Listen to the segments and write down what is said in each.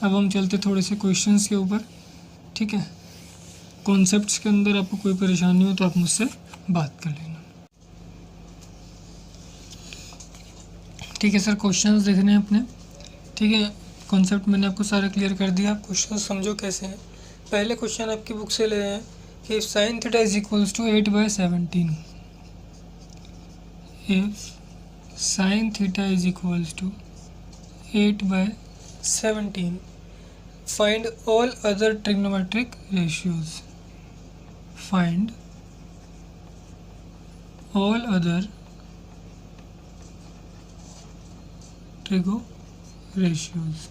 अब हम चलते थोड़े से क्वेश्चंस के ऊपर, ठीक है। कॉन्सेप्ट्स के अंदर आपको कोई परेशानी हो तो आप मुझसे बात कर लेना, ठीक है सर। क्वेश्चंस देखने हैं अपने, ठीक है। कॉन्सेप्ट मैंने आपको सारा क्लियर कर दिया, आप क्वेश्चन समझो कैसे हैं। पहले क्वेश्चन आपकी बुक से ले रहे हैं कि if sine theta is equals to 8/17, if sine theta is equals to 8/17, find all other trigonometric ratios, find all other trigo ratios,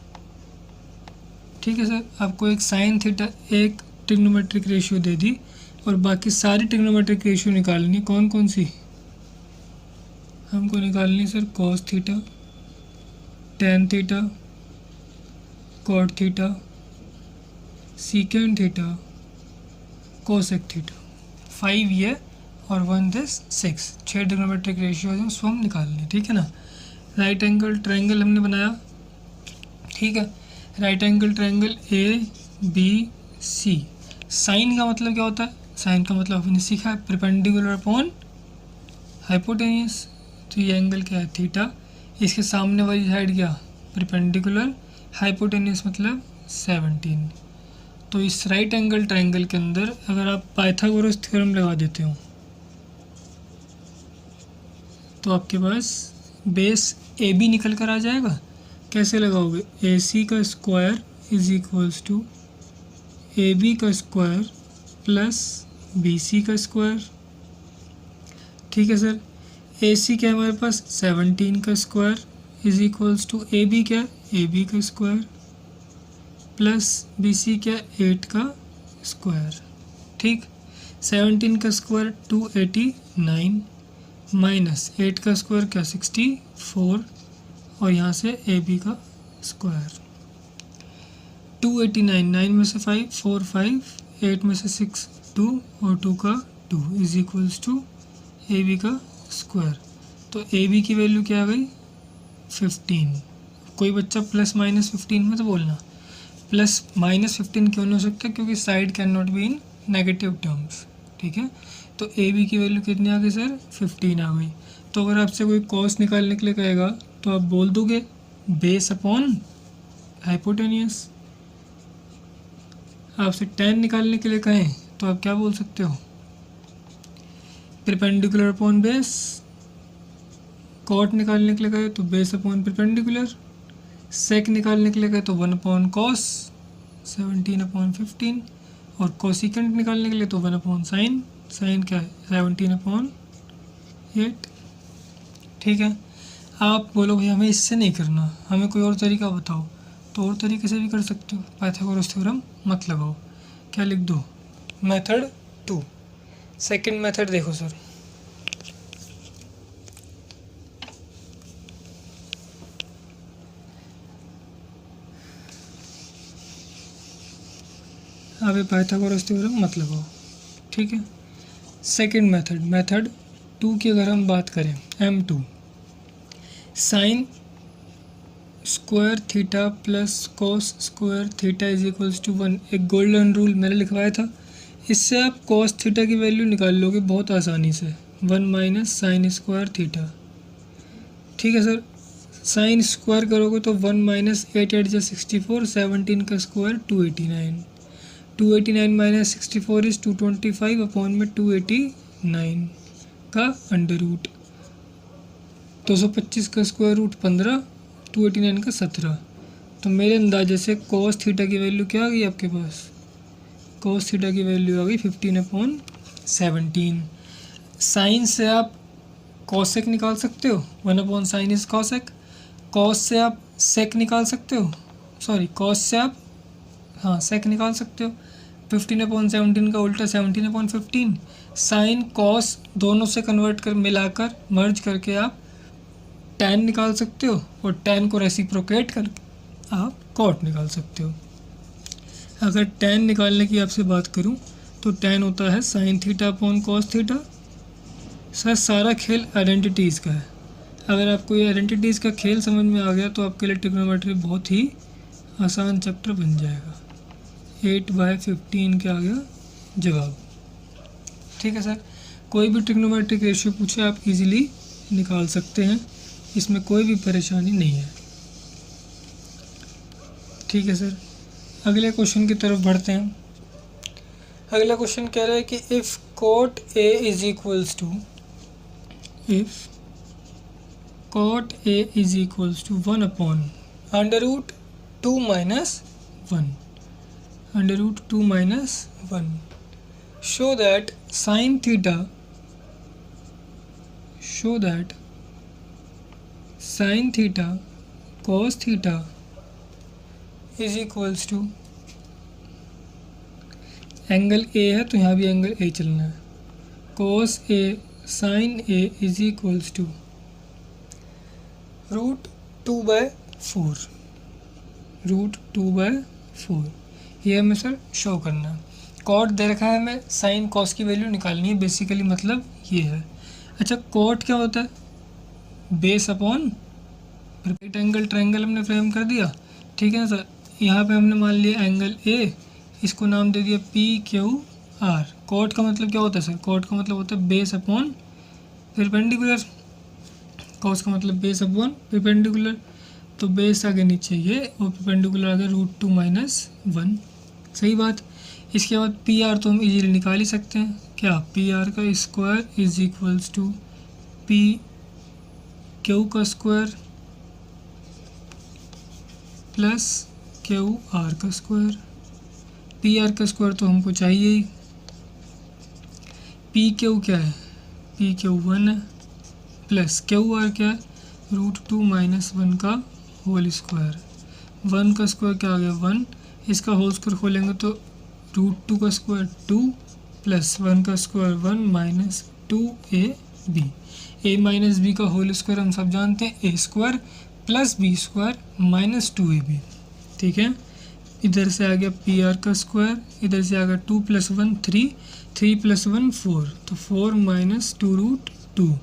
ठीक है सर। आपको एक साइन थीटा एक ट्रिग्नोमेट्रिक रेशियो दे दी और बाकी सारी ट्रिग्नोमेट्रिक रेशियो निकालनी। कौन कौन सी हमको निकालनी sir? Cos theta, tan theta, cot theta, secant theta, cosec theta. 5 ये और 1 दिस 6, 6 ट्रिग्नोमेट्रिक रेशियोज हैं, उसको हम निकालने, ठीक है ना। राइट एंगल ट्रायंगल हमने बनाया, ठीक है। Right angle triangle ABC। Sine का मतलब क्या होता है? साइन का मतलब आपने सीखा है, परपेंडिकुलर अपॉन हाइपोटेनियस। तो ये एंगल क्या है? थीटा। इसके सामने वाली साइड क्या? परपेंडिकुलर, हाइपोटेनियस मतलब 17। तो इस राइट एंगल ट्रायंगल के अंदर अगर आप पाइथागोरस थ्योरम लगा देते हो तो आपके पास बेस AB निकल कर आ जाएगा। कैसे लगाओगे? AC का square is equals to AB का स्क्वायर प्लस BC का स्क्वायर, ठीक है सर। AC क्या है हमारे पास? 17 का square is equals to AB क्या? AB का स्क्वायर प्लस BC क्या? 8 का स्क्वायर, ठीक। 17 का स्क्वायर 289 माइनस 8 का स्क्वायर क्या? 64 और यहाँ से AB का स्क्वायर। 289, 9 में से 5 4 5, 8 में से 6 2 और 2 का 2 इज इक्वल्स टू AB का स्क्वायर। तो AB की वैल्यू क्या आ गई? 15। कोई बच्चा प्लस माइनस 15 में तो बोलना, प्लस माइनस 15 क्यों नहीं हो सकता? क्योंकि side can not be in negative terms, ठीक है। तो AB की वैल्यू कितनी आ गई सर? 15 आ गई। तो अगर आपसे कोई कॉस निकालने के लिए कहेगा तो आप बोल दोगे बेस अपॉन हाइपोटेनियस। आपसे tan निकालने के लिए कहें तो आप क्या बोल सकते हो? Perpendicular upon base. कॉट निकालने के लिए कहे तो बेस अपॉन परपेंडिकुलर। सेक निकालने के लिए कहे तो 1 अपॉन कॉस 17/15 और कोसिकेंट निकालने के लिए तो 1 अपॉन साइन। साइन क्या है? 17/8, ठीक है। आप बोलो भाई हमें इससे नहीं करना, हमें कोई और तरीका बताओ, तो और तरीके से भी कर सकते हो। पाइथागोरस थ्योरम मत लगाओ, क्या लिख दो? मेथड 2। सेकंड मेथड देखो सर, अभी पाइथागोरस थ्योरम मत लगाओ, ठीक है। सेकंड मेथड, मेथड 2 की अगर हम बात करें, M2, sine square theta plus cos square theta is equals to 1। एक गोल्डन रूल मैंने लिखवाया था, इससे आप कॉस थीटा की वैल्यू निकाल लोगे बहुत आसानी से। 1 माइनस साइन स्क्वायर थीटा, ठीक है सर। साइन स्क्वायर करोगे तो 1 माइनस 8 8 64, 17 का स्क्वायर 289, 289 माइनस 64 इज 225 अपॉन में 289 का अंडर रूट, 225 का स्क्वायर रूट 15, 289 का 17। तो मेरे अंदाजे से कॉस थीटा की वैल्यू क्या आ गई आपके पास? कॉस थीटा की वैल्यू आ गई 15/17। साइन से आप कॉसेक निकाल सकते हो, 1 upon sine is cosec. Cos से आप सेक निकाल सकते हो, सॉरी कॉस से आप सेक निकाल सकते हो। 15/17 का उल्टा 17/15। साइन कॉस दोनों से कन्वर्ट कर मिलाकर मर्ज करके आप tan निकाल सकते हो और tan को रेसिप्रोकेट कर आप कॉट निकाल सकते हो। अगर tan निकालने की आपसे बात करूं तो tan होता है sine theta upon cos theta. Sir सारा खेल आइडेंटिटीज़ का है। अगर आपको ये आइडेंटिटीज़ का खेल समझ में आ गया तो आपके लिए ट्रिग्नोमेट्री बहुत ही आसान चैप्टर बन जाएगा। 8/15 क्या आ गया जवाब। ठीक है सर, कोई भी ट्रिग्नोमेट्रिक रेशियो पूछे आप इजीली निकाल सकते हैं, इसमें कोई भी परेशानी नहीं है। ठीक है सर, अगले क्वेश्चन की तरफ बढ़ते हैं। अगला क्वेश्चन कह रहा है कि if cot A is equals to 1/2 minus 1 √2 minus 1 show that sin theta cos theta is equals to, angle A है तो यहाँ भी एंगल ए चलना है, cos A sin A is equals to √2/4 ये हमें सर शो करना है। कॉट दे रखा है, हमें साइन कॉस की वैल्यू निकालनी है, बेसिकली मतलब ये है। अच्छा, कॉट क्या होता है? Base upon right angle triangle हमने फ्रेम कर दिया। ठीक है ना सर, यहाँ पे हमने मान लिया एंगल ए, इसको नाम दे दिया PQR। कॉट का मतलब क्या होता है सर? कॉट का मतलब होता है बेस अपॉन परपेंडिकुलर, कॉस का मतलब बेस अपॉन परपेंडिकुलर, तो बेस आगे नीचे ये और परपेंडिकुलर आगे √2 minus 1। सही बात। इसके बाद PR तो हम इजीली निकाल ही सकते हैं, क्या? PR का square is equals to PQ का स्क्वायर प्लस QR का स्क्वायर। PR का स्क्वायर तो हमको चाहिए ही, PQ क्या है? PQ 1 है, प्लस QR क्या है? √2 minus 1 का होल स्क्वायर। 1 का स्क्वायर क्या आ गया? 1, इसका होल स्क्वायर खोलेंगे तो √2 का स्क्वायर 2 प्लस 1 का square 1 minus 2AB। A minus B का होल स्क्वायर हम सब जानते हैं, A square plus B square minus 2AB। ठीक है, इधर से आ गया PR का स्क्वायर, इधर से आ गया 2 + 1 3, 3 + 1 4, तो 4 माइनस 2√2,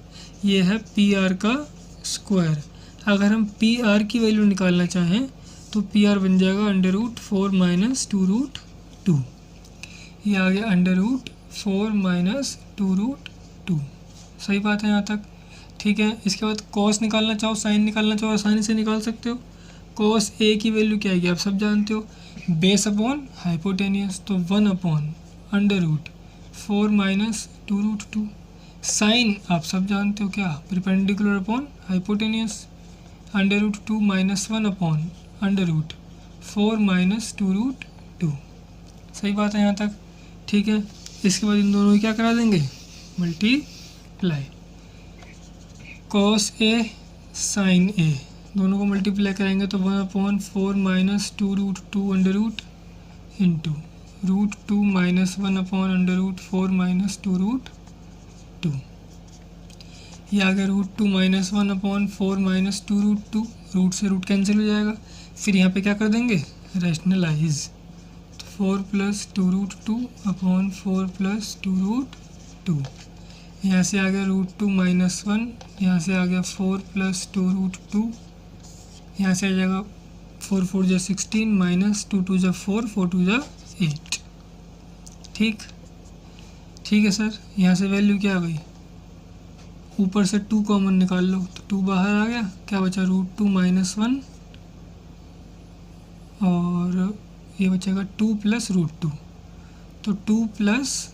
ये है PR का स्क्वायर। अगर हम PR की वैल्यू निकालना चाहें तो PR बन जाएगा √4 माइनस 2√2, ये आ गया √4 माइनस 2√2। सही बात है यहाँ तक? ठीक है, इसके बाद कॉस निकालना चाहो, साइन निकालना चाहो, आसानी से निकाल सकते हो। कॉस A की वैल्यू क्या आएगी आप सब जानते हो, बेस अपॉन हाइपोटेनियस, तो 1/√4 माइनस 2√2। साइन आप सब जानते हो क्या, perpendicular upon hypotenuse, √2 minus 1/√4 minus 2√2। सही बात है यहाँ तक? ठीक है, इसके बाद इन दोनों को क्या करा देंगे? Multiply. Cos A sine A दोनों को मल्टीप्लाई करेंगे तो 1/4 माइनस 2√2 इंटू √2 माइनस 1/√4 माइनस 2√2, ये आ गया √2 माइनस 1/4 माइनस 2√2, रूट से रूट कैंसिल हो जाएगा। फिर यहाँ पे क्या कर देंगे? रैशनलाइज, तो 4 + 2√2/4 + 2√2, यहाँ से आ गया √2 माइनस 1, यहाँ से आ गया 4 + 2√2, यहाँ से आ जाएगा 4 4 = 16 माइनस 2 2 = 4 4 2 = 8। ठीक है सर, यहाँ से वैल्यू क्या आ गई? ऊपर से 2 कॉमन निकाल लो तो 2 बाहर आ गया, क्या बचा? √2 माइनस 1 और ये बचेगा 2 + √2, तो 2 +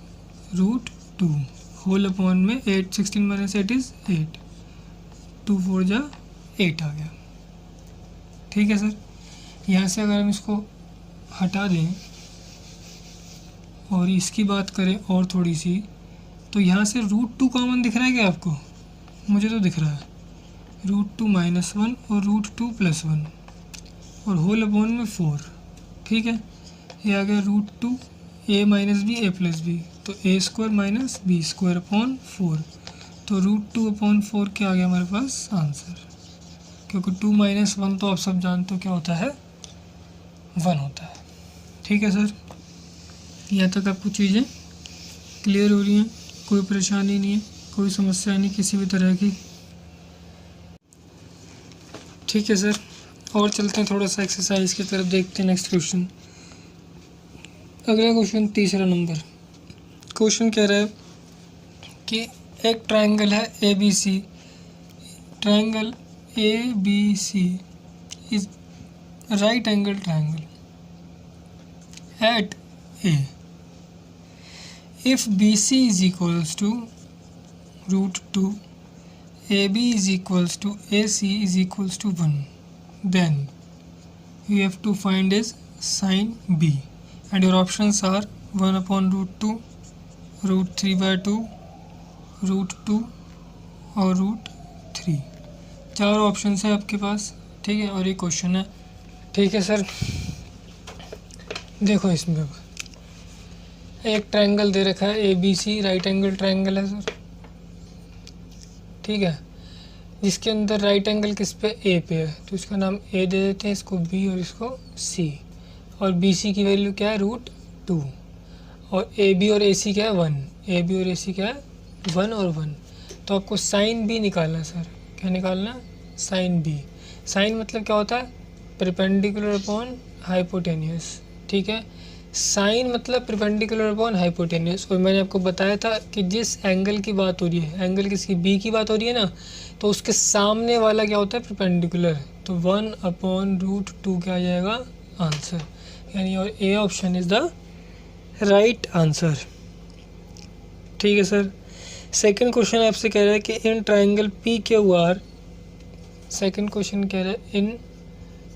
√2 होल अपॉन में 8, 16 माइनस 8 इज 8, 2 4 = 8 आ गया। ठीक है सर, यहाँ से अगर हम इसको हटा दें और इसकी बात करें और थोड़ी सी, तो यहाँ से √2 कॉमन दिख रहा है क्या आपको? मुझे तो दिख रहा है, √2 माइनस 1 और √2 + 1 और होल अपॉन में 4। ठीक है, ये आ गया √2 A minus B A + B, तो A square minus B square upon 4, तो √2/4 क्या आ गया हमारे पास आंसर, क्योंकि 2 माइनस 1 तो आप सब जानते हो क्या होता है? 1 होता है। ठीक है सर, यहाँ तक आपको चीज़ें क्लियर हो रही हैं, कोई परेशानी नहीं है, कोई समस्या नहीं किसी भी तरह की? ठीक है सर, और चलते हैं थोड़ा सा एक्सरसाइज की तरफ, देखते हैं नेक्स्ट क्वेश्चन। अगला क्वेश्चन 3 नंबर। क्वेश्चन कह रहा है कि एक ट्रायंगल है A B C, triangle A B C is right angle triangle at A if BC is equals to √2, AB is equals to AC is equals to 1, then you have to find is sine B, and your options are 1/√2, √3/2, √2 और √3। 4 option है आपके पास, ठीक है, और ये question है, ठीक है सर। देखो इसमें अब एक ट्रायंगल दे रखा है A B C, right angle triangle है सर, ठीक है, जिसके अंदर राइट एंगल किस पे, ए पे है, तो इसका नाम ए दे देते हैं, इसको बी और इसको सी, और बी सी की वैल्यू क्या है √2, और ए बी और ए सी क्या है 1, ए बी और ए सी क्या है 1 और 1। तो आपको साइन बी निकालना है सर, क्या निकालना है, साइन बी। साइन मतलब क्या होता है, परपेंडिकुलर अपॉन हाइपोटेन्यूस, ठीक है, साइन मतलब परपेंडिकुलर अपॉन हाइपोटेन्यूस। और मैंने आपको बताया था कि जिस एंगल की बात हो रही है, एंगल किसकी, बी की बात हो रही है ना, तो उसके सामने वाला क्या होता है, परपेंडिकुलर, तो 1/√2 क्या आ जाएगा आंसर, यानी और A option is the right answer, ठीक है सर। सेकंड क्वेश्चन आपसे कह रहा है कि in triangle P Q R, second question कह रहा है in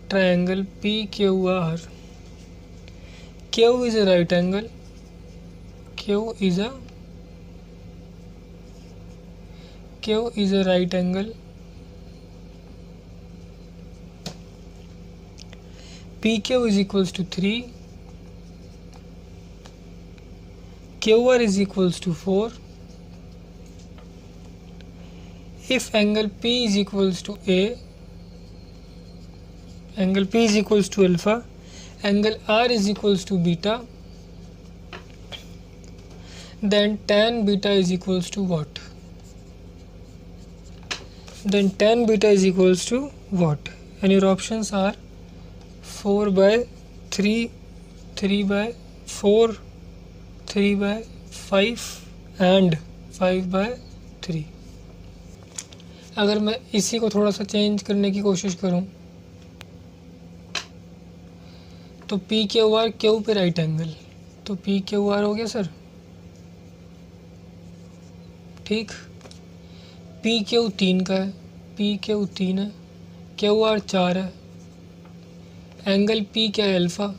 triangle P Q R Q is a right angle, Q is a right angle, PQ is equals to 3, QR is equals to 4, if angle P is equals to A, angle P is equals to alpha, angle R is equals to beta, then tan beta is equals to what? Then tan beta is equals to what? And your options are 4/3, 3/4, 3/5 and 5/3। अगर मैं इसी को थोड़ा सा change करने की कोशिश करूं तो पी क्यू आर, क्यू पे राइट एंगल, तो पी क्यू आर हो गया सर, ठीक, पी क्यू 3 का है, पी क्यू 3 है, क्यू आर 4 है, एंगल पी क्या है अल्फा,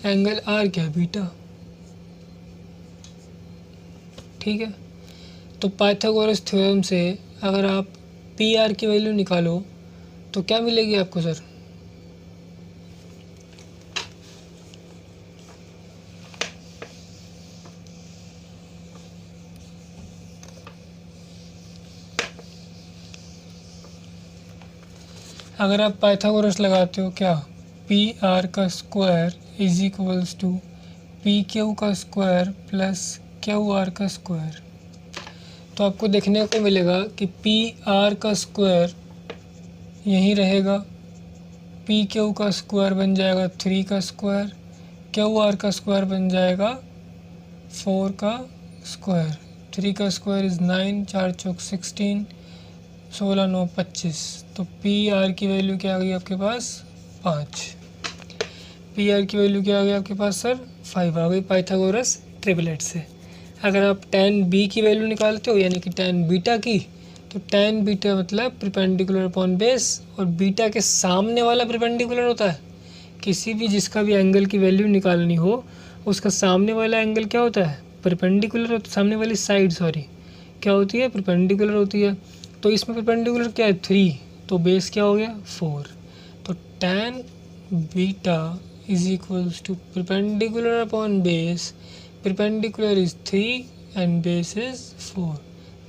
एंगल आर क्या है बीटा, ठीक है। तो पाइथागोरस थ्योरम से अगर आप पी आर की वैल्यू निकालो तो क्या मिलेगी आपको सर, अगर आप पाइथागोरस लगाते हो क्या, पी आर का square is equals to P Q का स्क्वायर प्लस क्यू आर का स्क्वायर, तो आपको देखने को मिलेगा कि पी आर का स्क्वायर यहीं रहेगा, पी क्यू का स्क्वायर बन जाएगा 3 का स्क्वायर, क्यू आर का स्क्वायर बन जाएगा 4 का स्क्वायर, 3 का स्क्वायर इज़ 9, 4 चौक 16, 16 9 25, तो पी आर की वैल्यू क्या आ गई आपके पास 5, पी आर की वैल्यू क्या आ गई आपके पास सर 5 आ गई पाइथागोरस ट्रिपलेट से। अगर आप tan बी की वैल्यू निकालते हो यानी कि tan बीटा की, तो tan बीटा मतलब परपेंडिकुलर अपॉन बेस, और बीटा के सामने वाला परपेंडिकुलर होता है, किसी भी जिसका भी एंगल की वैल्यू निकालनी हो उसका सामने वाला एंगल क्या होता है परपेंडिकुलर, सामने वाली साइड सॉरी क्या होती है परपेंडिकुलर होती है। तो इसमें परपेंडिकुलर क्या है 3, तो बेस क्या हो गया 4, तो tan beta is equals to perpendicular upon base, perpendicular is 3 and base is 4,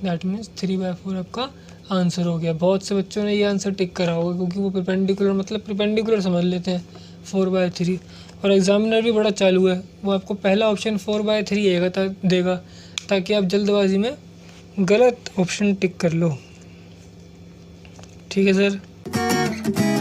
that means 3/4 आपका आंसर हो गया। बहुत से बच्चों ने ये आंसर टिक करा होगा क्योंकि वो परपेंडिकुलर मतलब परपेंडिकुलर समझ लेते हैं 4/3, और एग्जामिनर भी बड़ा चालू है, वो आपको पहला ऑप्शन 4/3 देगा ताकि आप जल्दबाजी में गलत ऑप्शन टिक कर लो। ठीक है सर। है।